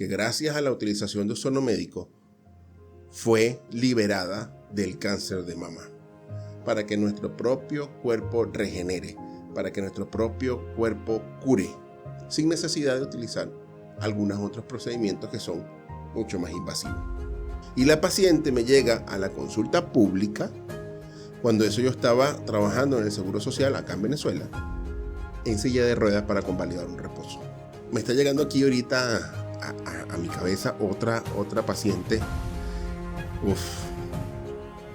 que gracias a la utilización de ozono médico fue liberada del cáncer de mama, para que nuestro propio cuerpo regenere, para que nuestro propio cuerpo cure, sin necesidad de utilizar algunos otros procedimientos que son mucho más invasivos. Y la paciente me llega a la consulta pública, cuando eso yo estaba trabajando en el Seguro Social acá en Venezuela, en silla de ruedas para convalidar un reposo. Me está llegando aquí ahorita a mi cabeza otra paciente.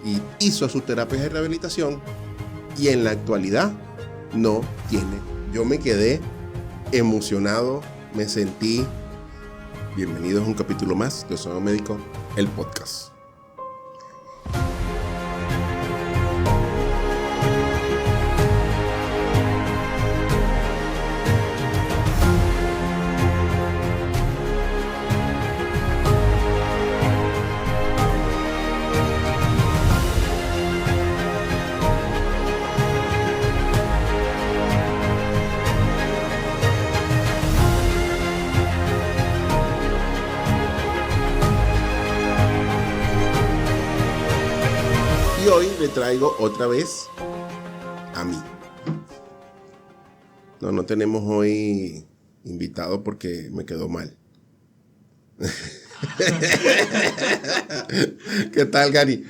Y hizo sus terapias de rehabilitación y en la actualidad no tiene. Yo me quedé emocionado, me sentí. Bienvenidos a un capítulo más de Ozono Médico, el podcast. Y hoy le traigo otra vez a mí. No tenemos hoy invitado porque me quedó mal. ¿Qué tal, Gary?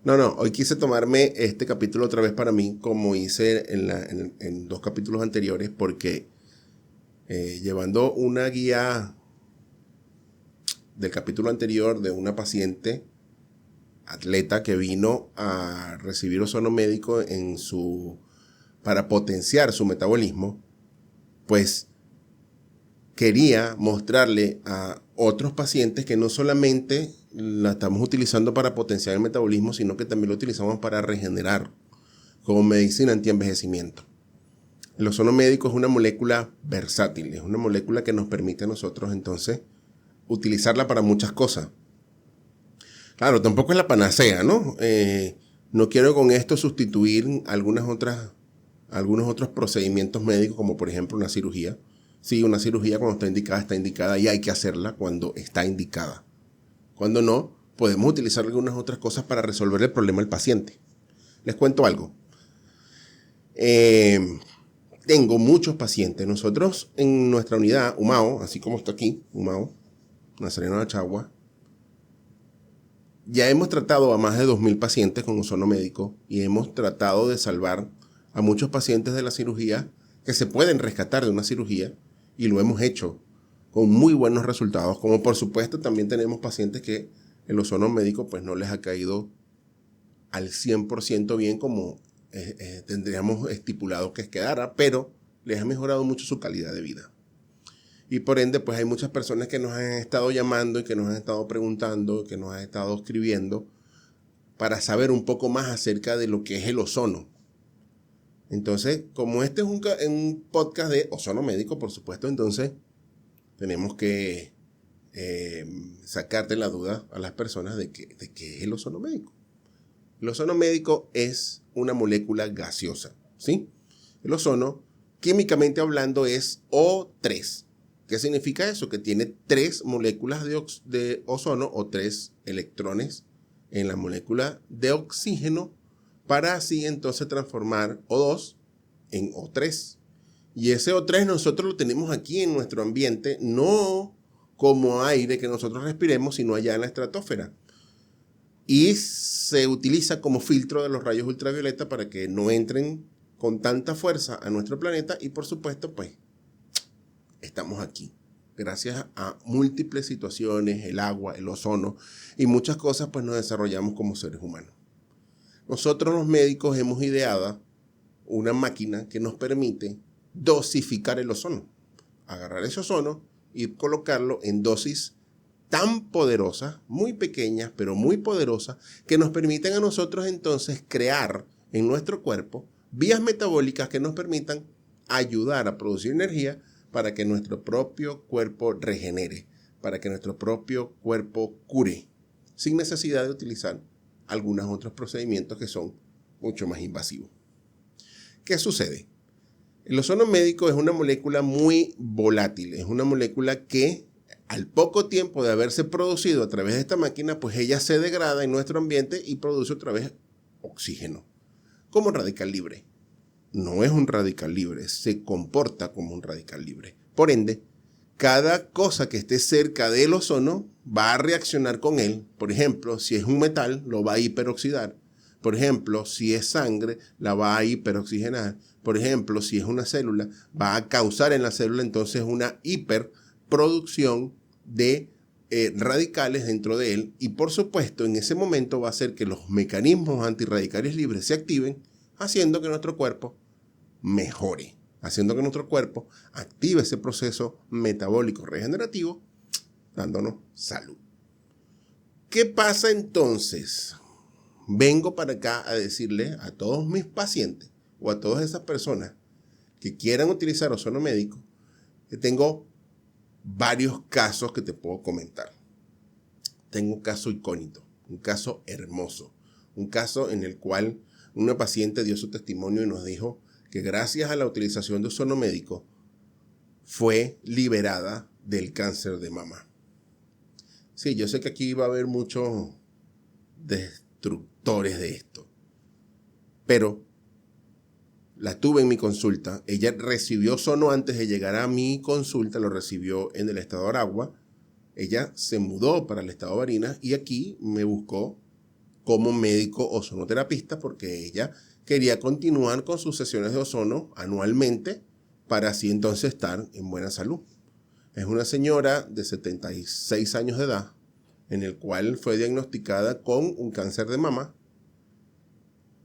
No, hoy quise tomarme este capítulo otra vez para mí, como hice en 2 capítulos anteriores, porque llevando una guía del capítulo anterior de una paciente atleta que vino a recibir ozono médico para potenciar su metabolismo, pues quería mostrarle a otros pacientes que no solamente la estamos utilizando para potenciar el metabolismo, sino que también lo utilizamos para regenerar como medicina antienvejecimiento. El ozono médico es una molécula versátil, es una molécula que nos permite a nosotros entonces utilizarla para muchas cosas. Claro, tampoco es la panacea, ¿no? No quiero con esto sustituir algunos otros procedimientos médicos, como por ejemplo una cirugía. Sí, una cirugía cuando está indicada y hay que hacerla cuando está indicada. Cuando no, podemos utilizar algunas otras cosas para resolver el problema del paciente. Les cuento algo. Tengo muchos pacientes. Nosotros en nuestra unidad, Humao, así como está aquí, Humao, Nazareno de Achagua, ya hemos tratado a más de 2,000 pacientes con ozono médico y hemos tratado de salvar a muchos pacientes de la cirugía que se pueden rescatar de una cirugía y lo hemos hecho con muy buenos resultados. Como por supuesto también tenemos pacientes que el ozono médico pues no les ha caído al 100% bien como tendríamos estipulado que quedara, pero les ha mejorado mucho su calidad de vida. Y por ende, pues hay muchas personas que nos han estado llamando y que nos han estado preguntando, que nos han estado escribiendo para saber un poco más acerca de lo que es el ozono. Entonces, como este es un podcast de ozono médico, por supuesto, entonces tenemos que sacarte la duda a las personas de qué es el ozono médico. El ozono médico es una molécula gaseosa, ¿sí? El ozono, químicamente hablando, es O3. ¿Qué significa eso? Que tiene 3 moléculas de ozono o 3 electrones en la molécula de oxígeno para así entonces transformar O2 en O3. Y ese O3 nosotros lo tenemos aquí en nuestro ambiente, no como aire que nosotros respiremos, sino allá en la estratosfera. Y se utiliza como filtro de los rayos ultravioleta para que no entren con tanta fuerza a nuestro planeta y por supuesto pues estamos aquí, gracias a múltiples situaciones, el agua, el ozono y muchas cosas, pues nos desarrollamos como seres humanos. Nosotros los médicos hemos ideado una máquina que nos permite dosificar el ozono. Agarrar ese ozono y colocarlo en dosis tan poderosas, muy pequeñas, pero muy poderosas, que nos permiten a nosotros entonces crear en nuestro cuerpo vías metabólicas que nos permitan ayudar a producir energía para que nuestro propio cuerpo regenere, para que nuestro propio cuerpo cure, sin necesidad de utilizar algunos otros procedimientos que son mucho más invasivos. ¿Qué sucede? El ozono médico es una molécula muy volátil, es una molécula que al poco tiempo de haberse producido a través de esta máquina, pues ella se degrada en nuestro ambiente y produce otra vez oxígeno, como un radical libre. No es un radical libre, se comporta como un radical libre. Por ende, cada cosa que esté cerca del ozono va a reaccionar con él. Por ejemplo, si es un metal, lo va a hiperoxidar. Por ejemplo, si es sangre, la va a hiperoxigenar. Por ejemplo, si es una célula, va a causar en la célula entonces una hiperproducción de radicales dentro de él. Y por supuesto, en ese momento va a hacer que los mecanismos antirradicales libres se activen, haciendo que nuestro cuerpo mejore, haciendo que nuestro cuerpo active ese proceso metabólico regenerativo, dándonos salud. ¿Qué pasa entonces? Vengo para acá a decirle a todos mis pacientes o a todas esas personas que quieran utilizar ozono médico que tengo varios casos que te puedo comentar. Tengo un caso icónico, un caso hermoso, un caso en el cual una paciente dio su testimonio y nos dijo que gracias a la utilización de ozono médico fue liberada del cáncer de mama. Sí, yo sé que aquí va a haber muchos destructores de esto, pero la tuve en mi consulta. Ella recibió ozono antes de llegar a mi consulta, lo recibió en el estado Aragua. Ella se mudó para el estado Barinas y aquí me buscó como médico ozonoterapista porque ella quería continuar con sus sesiones de ozono anualmente para así entonces estar en buena salud. Es una señora de 76 años de edad, en el cual fue diagnosticada con un cáncer de mama.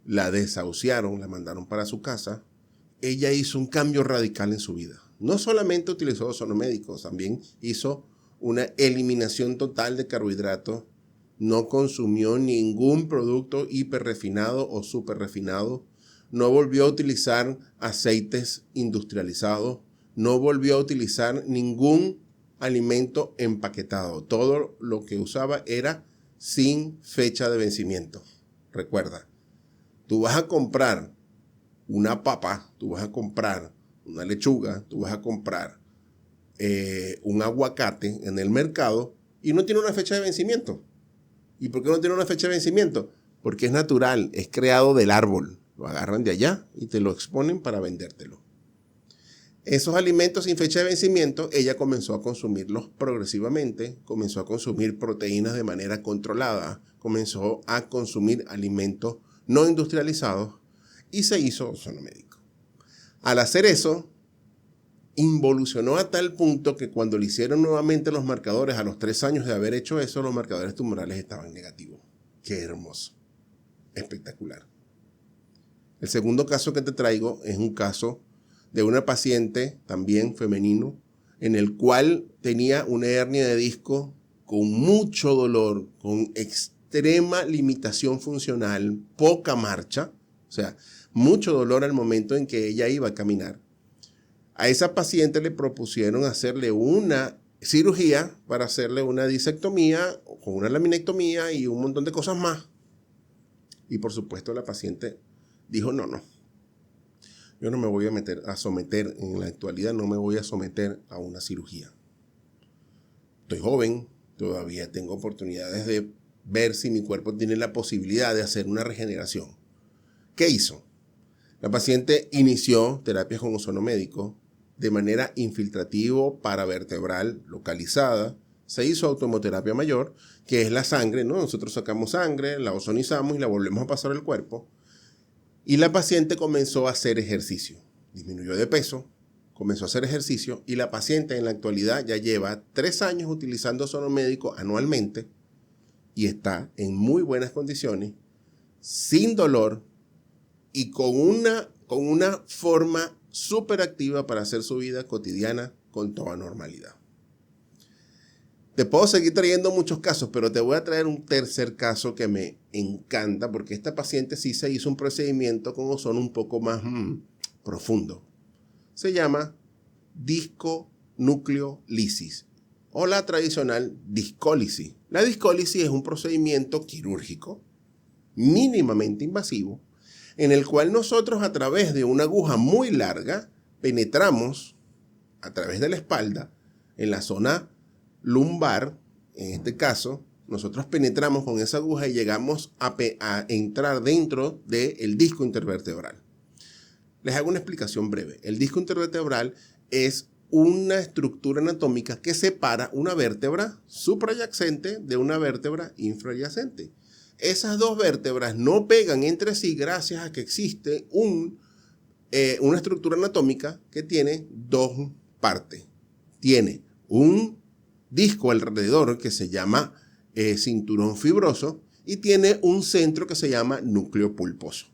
La desahuciaron, la mandaron para su casa. Ella hizo un cambio radical en su vida. No solamente utilizó ozono médico, también hizo una eliminación total de carbohidratos. No consumió ningún producto hiperrefinado o superrefinado. No volvió a utilizar aceites industrializados. No volvió a utilizar ningún alimento empaquetado. Todo lo que usaba era sin fecha de vencimiento. Recuerda, tú vas a comprar una papa, tú vas a comprar una lechuga, tú vas a comprar un aguacate en el mercado y no tiene una fecha de vencimiento. ¿Y por qué no tiene una fecha de vencimiento? Porque es natural, es creado del árbol. Lo agarran de allá y te lo exponen para vendértelo. Esos alimentos sin fecha de vencimiento, ella comenzó a consumirlos progresivamente, comenzó a consumir proteínas de manera controlada, comenzó a consumir alimentos no industrializados y se hizo ozono médico. Al hacer eso, involucionó a tal punto que cuando le hicieron nuevamente los marcadores a los 3 años de haber hecho eso, los marcadores tumorales estaban negativos. ¡Qué hermoso! Espectacular. El segundo caso que te traigo es un caso de una paciente, también femenino, en el cual tenía una hernia de disco con mucho dolor, con extrema limitación funcional, poca marcha, o sea, mucho dolor al momento en que ella iba a caminar. A esa paciente le propusieron hacerle una cirugía para hacerle una disectomía, con una laminectomía y un montón de cosas más. Y por supuesto la paciente dijo, no, yo no me voy a someter, en la actualidad no me voy a someter a una cirugía. Estoy joven, todavía tengo oportunidades de ver si mi cuerpo tiene la posibilidad de hacer una regeneración. ¿Qué hizo? La paciente inició terapias con ozono médico de manera infiltrativo paravertebral localizada. Se hizo autohemoterapia mayor, que es la sangre, ¿no? Nosotros sacamos sangre, la ozonizamos y la volvemos a pasar al cuerpo. Y la paciente comenzó a hacer ejercicio. Disminuyó de peso, comenzó a hacer ejercicio y la paciente en la actualidad ya lleva 3 años utilizando ozono médico anualmente y está en muy buenas condiciones, sin dolor y con una forma súper activa para hacer su vida cotidiana con toda normalidad. Te puedo seguir trayendo muchos casos, pero te voy a traer un tercer caso que me encanta porque esta paciente sí se hizo un procedimiento con ozono un poco más profundo. Se llama disconucleolisis o la tradicional discólisis. La discólisis es un procedimiento quirúrgico mínimamente invasivo en el cual nosotros a través de una aguja muy larga penetramos a través de la espalda en la zona lumbar, en este caso, nosotros penetramos con esa aguja y llegamos a entrar dentro del disco intervertebral. Les hago una explicación breve. El disco intervertebral es una estructura anatómica que separa una vértebra suprayacente de una vértebra infrayacente. Esas dos vértebras no pegan entre sí gracias a que existe una estructura anatómica que tiene dos partes. Tiene un disco alrededor que se llama cinturón fibroso y tiene un centro que se llama núcleo pulposo.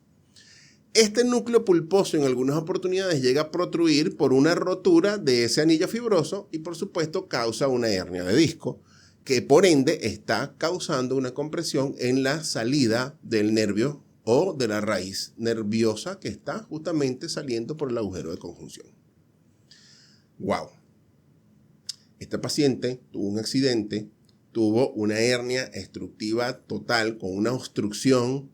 Este núcleo pulposo en algunas oportunidades llega a protruir por una rotura de ese anillo fibroso y por supuesto causa una hernia de disco que por ende está causando una compresión en la salida del nervio o de la raíz nerviosa que está justamente saliendo por el agujero de conjunción. ¡Wow! Esta paciente tuvo un accidente, tuvo una hernia obstructiva total con una obstrucción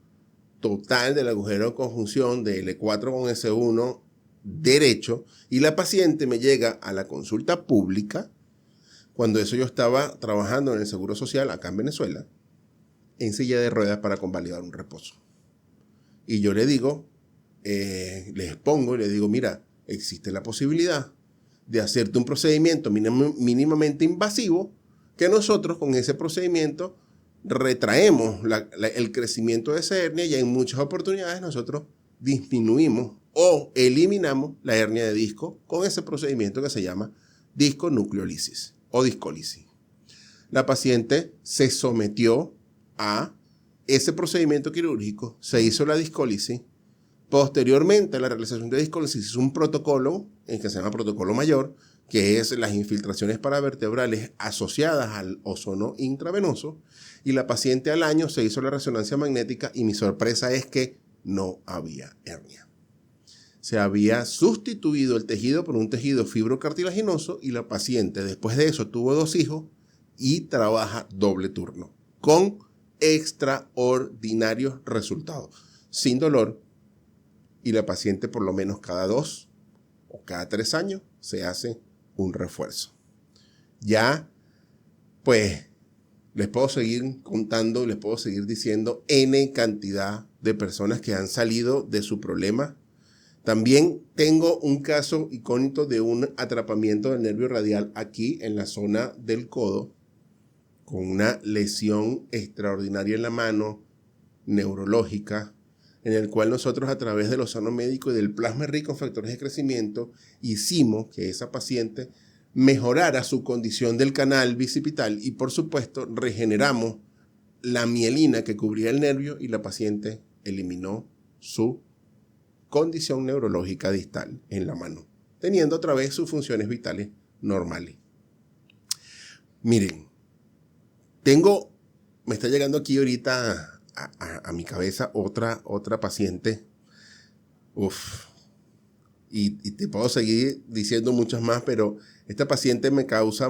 total del agujero de conjunción de L4 con S1 derecho y la paciente me llega a la consulta pública cuando eso yo estaba trabajando en el Seguro Social acá en Venezuela en silla de ruedas para convalidar un reposo. Y yo le digo, le expongo y le digo, mira, existe la posibilidad de hacerte un procedimiento mínimamente invasivo que nosotros con ese procedimiento retraemos el crecimiento de esa hernia y en muchas oportunidades nosotros disminuimos o eliminamos la hernia de disco con ese procedimiento que se llama disconucleolisis o discólisis. La paciente se sometió a ese procedimiento quirúrgico, se hizo la discólisis. Posteriormente a la realización de discólisis es un protocolo en que se llama protocolo mayor, que es las infiltraciones paravertebrales asociadas al ozono intravenoso, y la paciente al año se hizo la resonancia magnética y mi sorpresa es que no había hernia. Se había sustituido el tejido por un tejido fibrocartilaginoso y la paciente después de eso tuvo 2 hijos y trabaja doble turno con extraordinarios resultados, sin dolor, y la paciente por lo menos cada 2 o cada 3 años se hace un refuerzo. Ya, pues, les puedo seguir contando, les puedo seguir diciendo N cantidad de personas que han salido de su problema. También tengo un caso icónico de un atrapamiento del nervio radial aquí en la zona del codo, con una lesión extraordinaria en la mano, neurológica, en el cual nosotros a través del ozono médico y del plasma rico en factores de crecimiento hicimos que esa paciente mejorara su condición del canal bicipital y por supuesto regeneramos la mielina que cubría el nervio y la paciente eliminó su condición neurológica distal en la mano, teniendo otra vez sus funciones vitales normales. Miren, me está llegando aquí ahorita a mi cabeza otra paciente. Y te puedo seguir diciendo muchas más, pero esta paciente me causa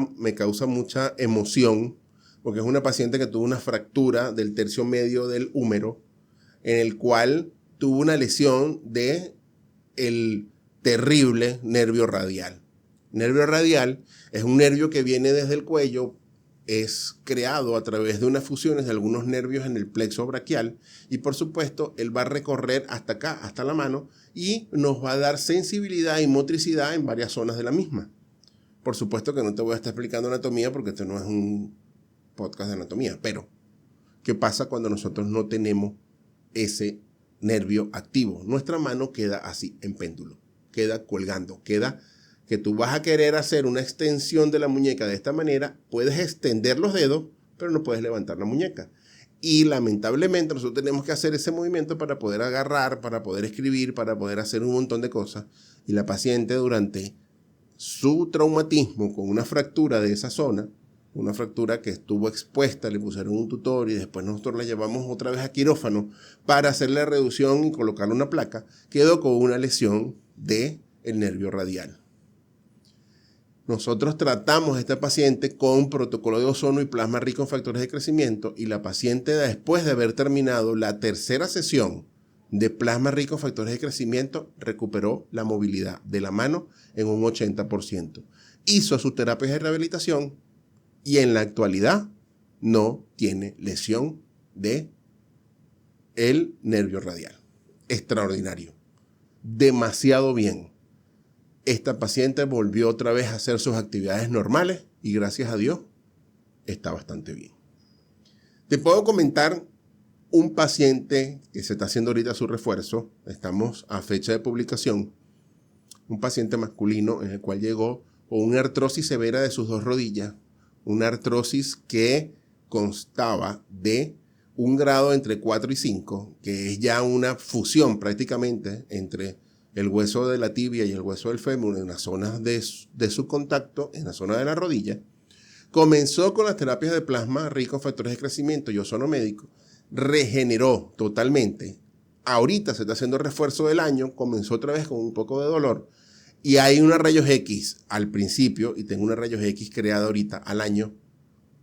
mucha emoción porque es una paciente que tuvo una fractura del tercio medio del húmero en el cual tuvo una lesión del terrible nervio radial. Nervio radial es un nervio que viene desde el cuello, es creado a través de unas fusiones de algunos nervios en el plexo braquial y por supuesto él va a recorrer hasta acá, hasta la mano y nos va a dar sensibilidad y motricidad en varias zonas de la misma. Por supuesto que no te voy a estar explicando anatomía porque esto no es un podcast de anatomía, pero ¿qué pasa cuando nosotros no tenemos ese nervio activo? Nuestra mano queda así en péndulo, queda colgando, queda que tú vas a querer hacer una extensión de la muñeca de esta manera, puedes extender los dedos, pero no puedes levantar la muñeca. Y lamentablemente nosotros tenemos que hacer ese movimiento para poder agarrar, para poder escribir, para poder hacer un montón de cosas. Y la paciente durante su traumatismo con una fractura de esa zona, una fractura que estuvo expuesta, le pusieron un tutor y después nosotros la llevamos otra vez a quirófano para hacer la reducción y colocarle una placa, quedó con una lesión del nervio radial. Nosotros tratamos a esta paciente con protocolo de ozono y plasma rico en factores de crecimiento y la paciente después de haber terminado la tercera sesión de plasma rico en factores de crecimiento recuperó la movilidad de la mano en un 80%. Hizo sus terapias de rehabilitación y en la actualidad no tiene lesión de el nervio radial. Extraordinario. Demasiado bien. Esta paciente volvió otra vez a hacer sus actividades normales y gracias a Dios está bastante bien. Te puedo comentar un paciente que se está haciendo ahorita su refuerzo. Estamos a fecha de publicación. Un paciente masculino en el cual llegó con una artrosis severa de sus dos rodillas. Una artrosis que constaba de un grado entre 4 y 5, que es ya una fusión prácticamente entre el hueso de la tibia y el hueso del fémur en las zonas de su contacto, en la zona de la rodilla. Comenzó con las terapias de plasma rico en factores de crecimiento y ozono médico. Regeneró totalmente. Ahorita se está haciendo el refuerzo del año. Comenzó otra vez con un poco de dolor. Y hay una rayos X al principio, y tengo una rayos X creada ahorita al año,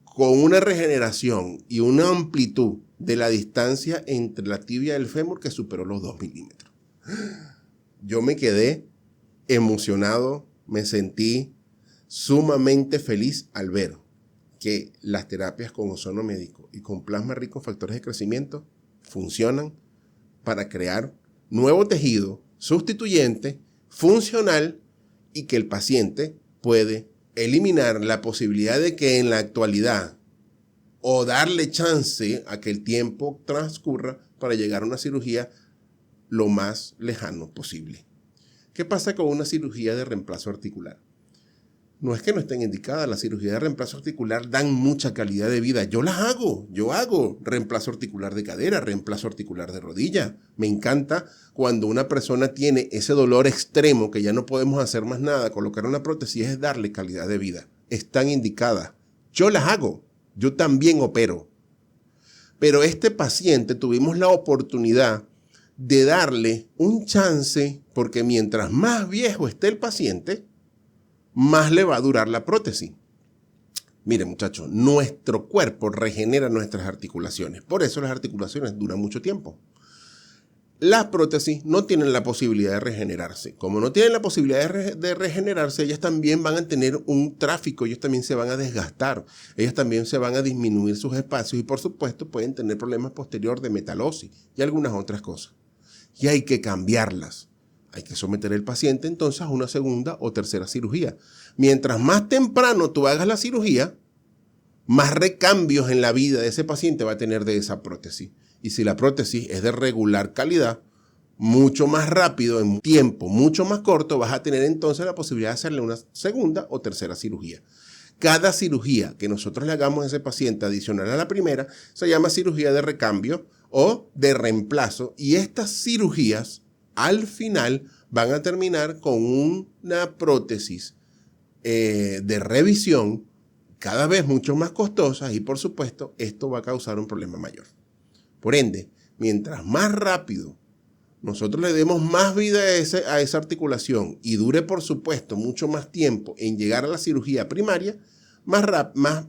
con una regeneración y una amplitud de la distancia entre la tibia y el fémur que superó los 2 milímetros. Yo me quedé emocionado, me sentí sumamente feliz al ver que las terapias con ozono médico y con plasma rico en factores de crecimiento funcionan para crear nuevo tejido sustituyente, funcional, y que el paciente puede eliminar la posibilidad de que en la actualidad o darle chance a que el tiempo transcurra para llegar a una cirugía lo más lejano posible. ¿Qué pasa con una cirugía de reemplazo articular? No es que no estén indicadas, las cirugías de reemplazo articular dan mucha calidad de vida. Yo hago reemplazo articular de cadera, reemplazo articular de rodilla. Me encanta cuando una persona tiene ese dolor extremo que ya no podemos hacer más nada, colocar una prótesis es darle calidad de vida. Están indicadas. Yo las hago. Yo también opero. Pero este paciente tuvimos la oportunidad de darle un chance, porque mientras más viejo esté el paciente, más le va a durar la prótesis. Mire, muchachos, nuestro cuerpo regenera nuestras articulaciones. Por eso las articulaciones duran mucho tiempo. Las prótesis no tienen la posibilidad de regenerarse. Como no tienen la posibilidad de regenerarse, ellas también van a tener un tráfico, ellas también se van a desgastar, ellas también se van a disminuir sus espacios y por supuesto pueden tener problemas posterior de metalosis y algunas otras cosas. Y hay que cambiarlas. Hay que someter al paciente entonces a una segunda o tercera cirugía. Mientras más temprano tú hagas la cirugía, más recambios en la vida de ese paciente va a tener de esa prótesis. Y si la prótesis es de regular calidad, mucho más rápido, en tiempo mucho más corto, vas a tener entonces la posibilidad de hacerle una segunda o tercera cirugía. Cada cirugía que nosotros le hagamos a ese paciente adicional a la primera se llama cirugía de recambio o de reemplazo. Y estas cirugías al final van a terminar con una prótesis de revisión cada vez mucho más costosa y por supuesto esto va a causar un problema mayor. Por ende, mientras más rápido nosotros le demos más vida a esa articulación y dure por supuesto mucho más tiempo en llegar a la cirugía primaria,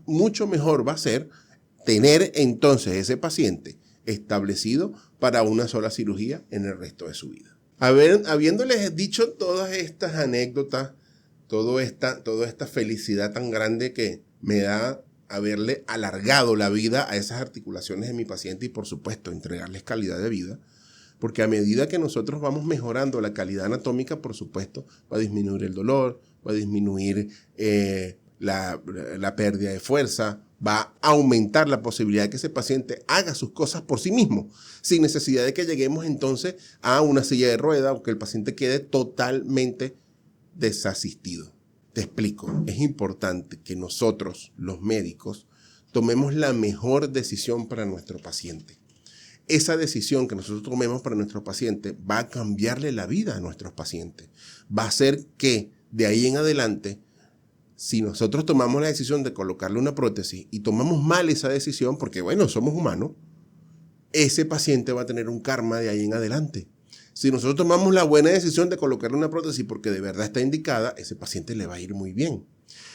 mucho mejor va a ser tener entonces ese paciente establecido para una sola cirugía en el resto de su vida. Habiéndoles dicho todas estas anécdotas, toda esta felicidad tan grande que me da haberle alargado la vida a esas articulaciones de mi paciente y por supuesto entregarles calidad de vida, porque a medida que nosotros vamos mejorando la calidad anatómica, por supuesto, va a disminuir el dolor, va a disminuir la pérdida de fuerza, va a aumentar la posibilidad de que ese paciente haga sus cosas por sí mismo, sin necesidad de que lleguemos entonces a una silla de ruedas o que el paciente quede totalmente desasistido. Te explico, es importante que nosotros, los médicos, tomemos la mejor decisión para nuestro paciente. Esa decisión que nosotros tomemos para nuestro paciente va a cambiarle la vida a nuestros pacientes. Va a hacer que de ahí en adelante, si nosotros tomamos la decisión de colocarle una prótesis y tomamos mal esa decisión, porque bueno, somos humanos, ese paciente va a tener un karma de ahí en adelante. Si nosotros tomamos la buena decisión de colocarle una prótesis porque de verdad está indicada, ese paciente le va a ir muy bien.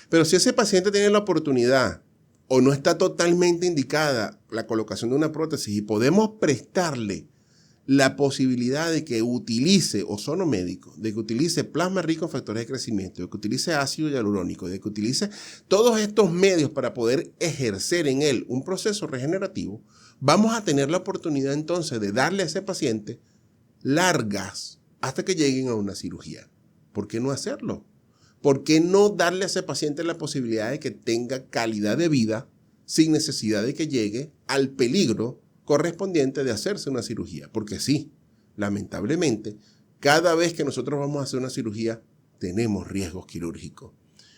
Pero si ese paciente tiene la oportunidad o no está totalmente indicada la colocación de una prótesis y podemos prestarle la posibilidad de que utilice ozono médico, de que utilice plasma rico en factores de crecimiento, de que utilice ácido hialurónico, de que utilice todos estos medios para poder ejercer en él un proceso regenerativo, vamos a tener la oportunidad entonces de darle a ese paciente largas hasta que lleguen a una cirugía. ¿Por qué no hacerlo? ¿Por qué no darle a ese paciente la posibilidad de que tenga calidad de vida sin necesidad de que llegue al peligro correspondiente de hacerse una cirugía? Porque sí, lamentablemente, cada vez que nosotros vamos a hacer una cirugía, tenemos riesgos quirúrgicos.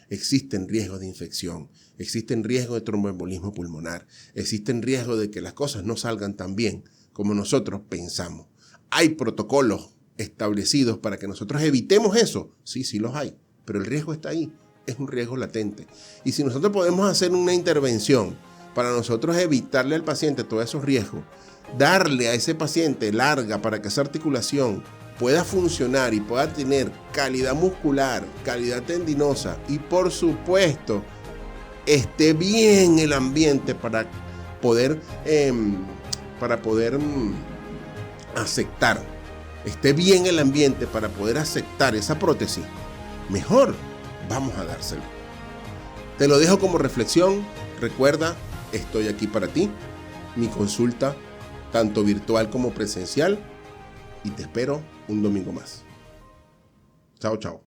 Existen riesgos de infección, existen riesgos de tromboembolismo pulmonar, existen riesgos de que las cosas no salgan tan bien como nosotros pensamos. ¿Hay protocolos establecidos para que nosotros evitemos eso? Sí, sí los hay, pero el riesgo está ahí, es un riesgo latente. Y si nosotros podemos hacer una intervención para nosotros evitarle al paciente todos esos riesgos, darle a ese paciente larga para que esa articulación pueda funcionar y pueda tener calidad muscular, calidad tendinosa y por supuesto esté bien el ambiente para poder aceptar, esté bien el ambiente para poder aceptar esa prótesis, mejor vamos a dárselo. Te lo dejo como reflexión. Recuerda, estoy aquí para ti. Mi consulta, tanto virtual como presencial. Y te espero un domingo más. Chao, chao.